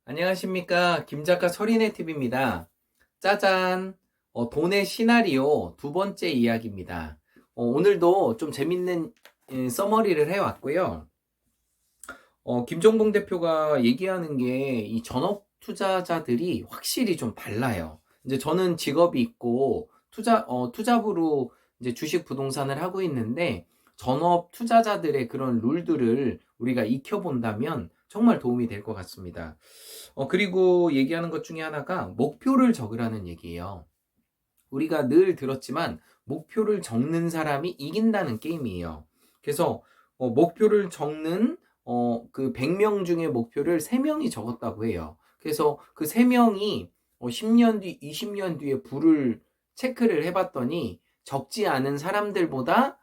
안녕하십니까. 김작가 서린의 팁입니다. 짜잔! 돈의 시나리오 두 번째 이야기입니다. 오늘도 좀 재밌는 서머리를 해왔고요. 김종봉 대표가 얘기하는 게 이 전업 투자자들이 확실히 좀 달라요. 이제 저는 직업이 있고 투잡으로 이제 주식 부동산을 하고 있는데 전업 투자자들의 그런 룰들을 우리가 익혀본다면 정말 도움이 될 것 같습니다. 그리고 얘기하는 것 중에 하나가 목표를 적으라는 얘기예요. 우리가 늘 들었지만 목표를 적는 사람이 이긴다는 게임이에요. 그래서 목표를 적는 그 100명 중에 목표를 3명이 적었다고 해요. 그래서 그 3명이 10년 뒤, 20년 뒤에 부를 체크를 해봤더니 적지 않은 사람들보다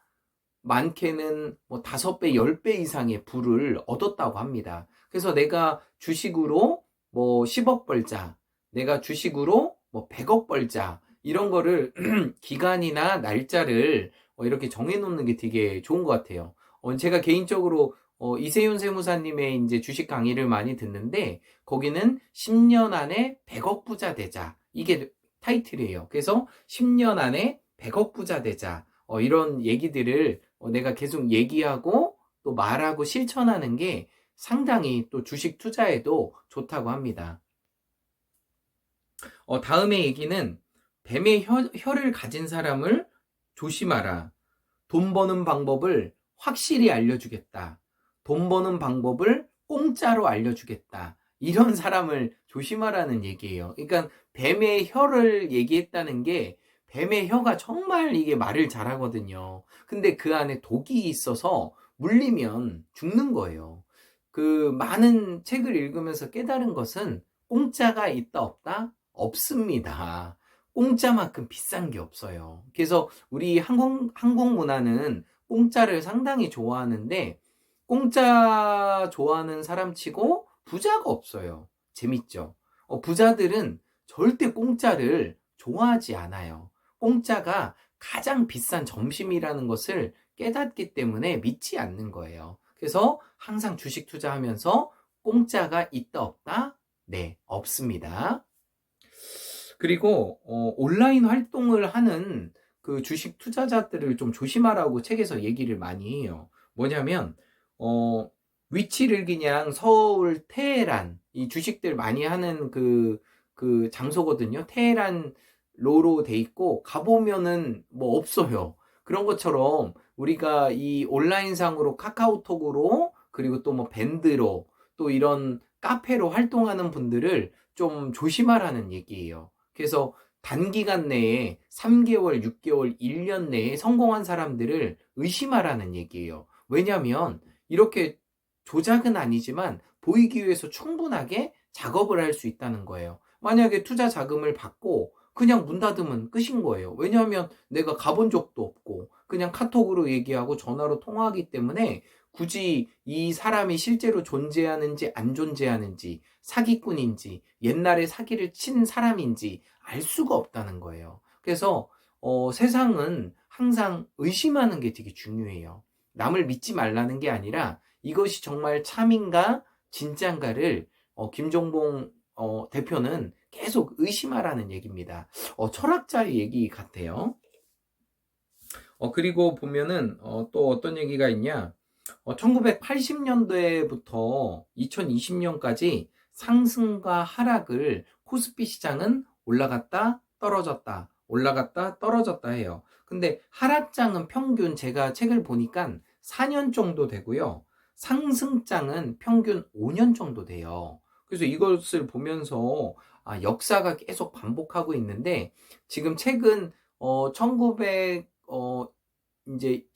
많게는 뭐 5배, 10배 이상의 부를 얻었다고 합니다. 그래서 내가 주식으로 뭐 10억 벌자, 내가 주식으로 뭐 100억 벌자, 이런 거를 기간이나 날짜를 이렇게 정해놓는 게 되게 좋은 것 같아요. 제가 개인적으로 이세윤 세무사님의 이제 주식 강의를 많이 듣는데 거기는 10년 안에 100억 부자 되자, 이게 타이틀이에요. 그래서 10년 안에 100억 부자 되자, 이런 얘기들을 내가 계속 얘기하고 또 말하고 실천하는 게 상당히 또 주식 투자에도 좋다고 합니다. 다음의 얘기는 뱀의 혀를 가진 사람을 조심하라. 돈 버는 방법을 확실히 알려주겠다. 돈 버는 방법을 공짜로 알려주겠다. 이런 사람을 조심하라는 얘기예요. 그러니까 뱀의 혀를 얘기했다는 게 뱀의 혀가 정말 이게 말을 잘하거든요. 근데 그 안에 독이 있어서 물리면 죽는 거예요. 그 많은 책을 읽으면서 깨달은 것은 공짜가 있다 없다? 없습니다. 공짜만큼 비싼 게 없어요. 그래서 우리 한국 문화는 공짜를 상당히 좋아하는데 공짜 좋아하는 사람 치고 부자가 없어요. 재밌죠? 부자들은 절대 공짜를 좋아하지 않아요. 공짜가 가장 비싼 점심이라는 것을 깨닫기 때문에 믿지 않는 거예요. 그래서 항상 주식 투자하면서 공짜가 있다 없다? 네, 없습니다. 그리고 온라인 활동을 하는 그 주식 투자자들을 좀 조심하라고 책에서 얘기를 많이 해요. 뭐냐면 위치를 그냥 서울 테헤란, 이 주식들 많이 하는 그 장소거든요. 테헤란로로 돼 있고 가보면은 뭐 없어요. 그런 것처럼 우리가 이 온라인상으로 카카오톡으로 그리고 또 뭐 밴드로 또 이런 카페로 활동하는 분들을 좀 조심하라는 얘기예요. 그래서 단기간 내에 3개월, 6개월, 1년 내에 성공한 사람들을 의심하라는 얘기예요. 왜냐하면 이렇게 조작은 아니지만 보이기 위해서 충분하게 작업을 할 수 있다는 거예요. 만약에 투자 자금을 받고 그냥 문 닫으면 끝인 거예요. 왜냐하면 내가 가본 적도 없고 그냥 카톡으로 얘기하고 전화로 통화하기 때문에 굳이 이 사람이 실제로 존재하는지 안 존재하는지, 사기꾼인지, 옛날에 사기를 친 사람인지 알 수가 없다는 거예요. 그래서 세상은 항상 의심하는 게 되게 중요해요. 남을 믿지 말라는 게 아니라 이것이 정말 참인가 진짠가를 김종봉 대표는 계속 의심하라는 얘기입니다. 철학자의 얘기 같아요. 그리고 보면은 또 어떤 얘기가 있냐? 1980년대부터 2020년까지 상승과 하락을 코스피 시장은 올라갔다 떨어졌다 올라갔다 떨어졌다 해요. 근데 하락장은 평균 제가 책을 보니까 4년 정도 되고요. 상승장은 평균 5년 정도 돼요. 그래서 이것을 보면서 역사가 계속 반복하고 있는데 지금 책은 1900 이제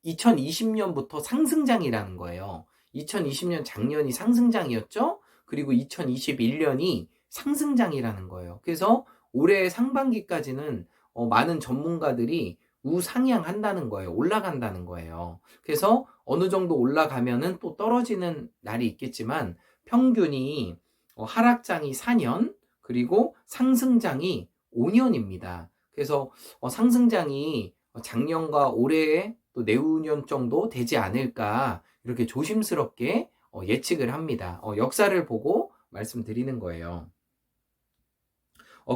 2020년부터 상승장이라는 거예요. 2020년 작년이 상승장이었죠? 그리고 2021년이 상승장이라는 거예요. 그래서 올해 상반기까지는 많은 전문가들이 우상향한다는 거예요. 올라간다는 거예요. 그래서 어느 정도 올라가면은 또 떨어지는 날이 있겠지만 평균이 하락장이 4년 그리고 상승장이 5년입니다. 그래서 상승장이 작년과 올해에 또 내후년 정도 되지 않을까 이렇게 조심스럽게 예측을 합니다. 역사를 보고 말씀드리는 거예요.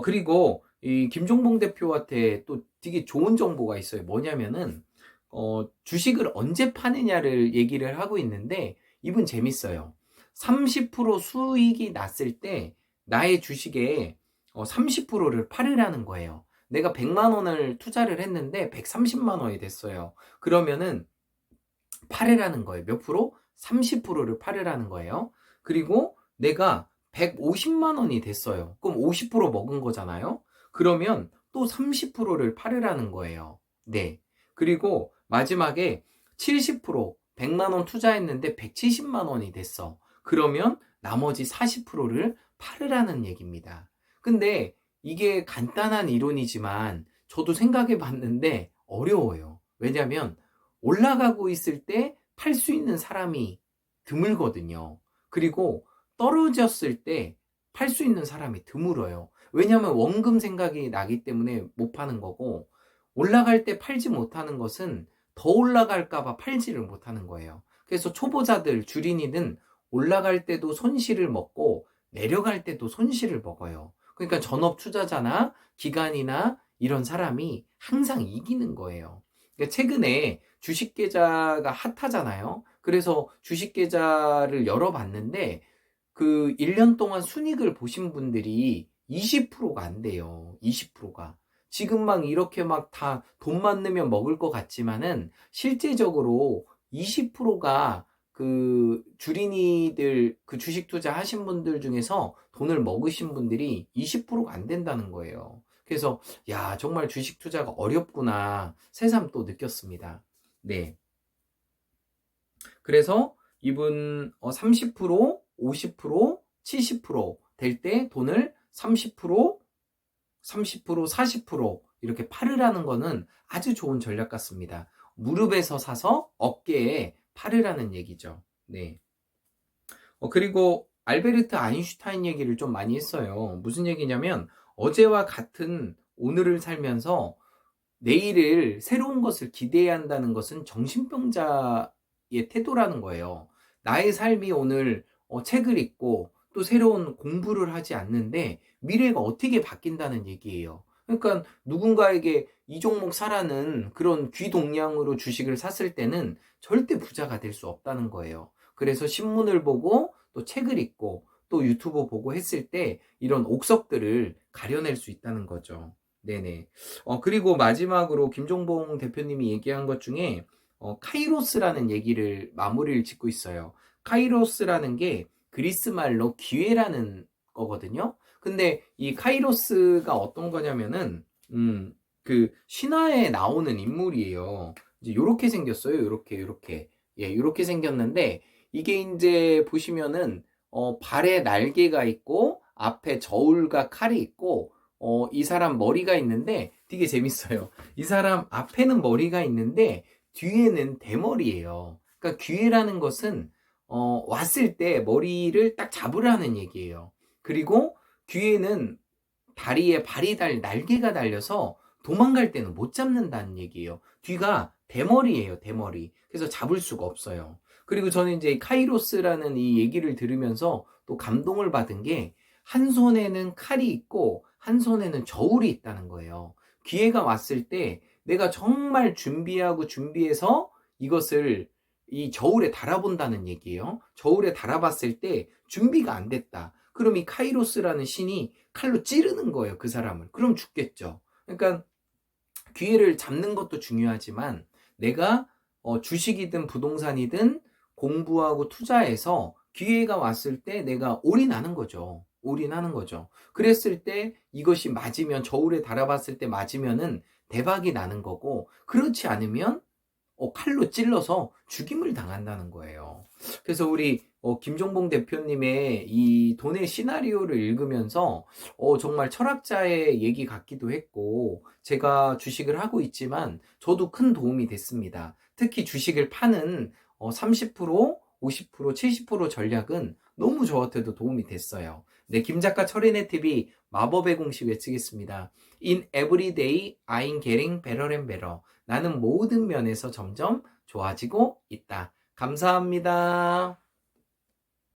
그리고 이 김종봉 대표한테 또 되게 좋은 정보가 있어요. 뭐냐면은 주식을 언제 파느냐를 얘기를 하고 있는데 이분 재밌어요. 30% 수익이 났을 때 나의 주식에 30%를 팔으라는 거예요. 내가 100만 원을 투자를 했는데 130만 원이 됐어요. 그러면은 팔으라는 거예요. 몇 프로? 30%를 팔으라는 거예요. 그리고 내가 150만 원이 됐어요. 그럼 50% 먹은 거잖아요. 그러면 또 30%를 팔으라는 거예요. 네. 그리고 마지막에 70%, 100만 원 투자했는데 170만 원이 됐어. 그러면 나머지 40%를 팔으라는 얘기입니다. 근데 이게 간단한 이론이지만 저도 생각해 봤는데 어려워요. 왜냐면 올라가고 있을 때 팔 수 있는 사람이 드물거든요. 그리고 떨어졌을 때 팔 수 있는 사람이 드물어요. 왜냐하면 원금 생각이 나기 때문에 못 파는 거고, 올라갈 때 팔지 못하는 것은 더 올라갈까봐 팔지를 못하는 거예요. 그래서 초보자들, 주린이는 올라갈 때도 손실을 먹고 내려갈 때도 손실을 먹어요. 그러니까 전업 투자자나 기관이나 이런 사람이 항상 이기는 거예요. 그러니까 최근에 주식 계좌가 핫하잖아요. 그래서 주식 계좌를 열어봤는데 그 1년 동안 순익을 보신 분들이 20%가 안 돼요. 20%가. 지금 막 이렇게 막 다 돈만 넣으면 먹을 것 같지만은 실제적으로 20%가 그 주린이들, 그 주식 투자 하신 분들 중에서 돈을 먹으신 분들이 20%가 안 된다는 거예요. 그래서 야, 정말 주식 투자가 어렵구나 새삼 또 느꼈습니다. 네. 그래서 이분 30%, 50%, 70%될 때 돈을 30%, 30%, 40% 이렇게 팔으라는 거는 아주 좋은 전략 같습니다. 무릎에서 사서 어깨에 팔으라는 얘기죠. 네. 그리고 알베르트 아인슈타인 얘기를 좀 많이 했어요. 무슨 얘기냐면 어제와 같은 오늘을 살면서 내일을 새로운 것을 기대해야 한다는 것은 정신병자의 태도라는 거예요. 나의 삶이 오늘 책을 읽고 또 새로운 공부를 하지 않는데 미래가 어떻게 바뀐다는 얘기예요. 그러니까 누군가에게 이 종목 사라는 그런 귀동냥으로 주식을 샀을 때는 절대 부자가 될 수 없다는 거예요. 그래서 신문을 보고 또 책을 읽고 또 유튜브 보고 했을 때 이런 옥석들을 가려낼 수 있다는 거죠. 네네. 그리고 마지막으로 김종봉 대표님이 얘기한 것 중에 카이로스라는 얘기를 마무리를 짓고 있어요. 카이로스라는 게 그리스 말로 기회라는 거거든요. 근데 이 카이로스가 어떤 거냐면은 그 신화에 나오는 인물이에요. 이제 요렇게 생겼어요. 요렇게. 예, 요렇게 생겼는데 이게 이제 보시면은 발에 날개가 있고 앞에 저울과 칼이 있고 이 사람 머리가 있는데 되게 재밌어요. 이 사람 앞에는 머리가 있는데 뒤에는 대머리예요. 그러니까 기회라는 것은 왔을 때 머리를 딱 잡으라는 얘기예요. 그리고 귀에는 다리에 날개가 달려서 도망갈 때는 못 잡는다는 얘기예요. 뒤가 대머리예요, 대머리. 그래서 잡을 수가 없어요. 그리고 저는 이제 카이로스라는 이 얘기를 들으면서 또 감동을 받은 게 한 손에는 칼이 있고 한 손에는 저울이 있다는 거예요. 기회가 왔을 때 내가 정말 준비해서 이것을 이 저울에 달아본다는 얘기예요. 저울에 달아봤을 때 준비가 안 됐다. 그럼 이 카이로스라는 신이 칼로 찌르는 거예요, 그 사람을. 그럼 죽겠죠. 그러니까 기회를 잡는 것도 중요하지만 내가 주식이든 부동산이든 공부하고 투자해서 기회가 왔을 때 내가 올인하는 거죠. 올인하는 거죠. 그랬을 때 이것이 맞으면 저울에 달아봤을 때 맞으면은 대박이 나는 거고 그렇지 않으면 칼로 찔러서 죽임을 당한다는 거예요. 그래서 우리 김종봉 대표님의 이 돈의 시나리오를 읽으면서 정말 철학자의 얘기 같기도 했고 제가 주식을 하고 있지만 저도 큰 도움이 됐습니다. 특히 주식을 파는 30%, 50%, 70% 전략은 너무 저한테도 도움이 됐어요. 네, 김작가 철인의 TV 마법의 공식 외치겠습니다. In every day, I'm getting better and better. 나는 모든 면에서 점점 좋아지고 있다. 감사합니다.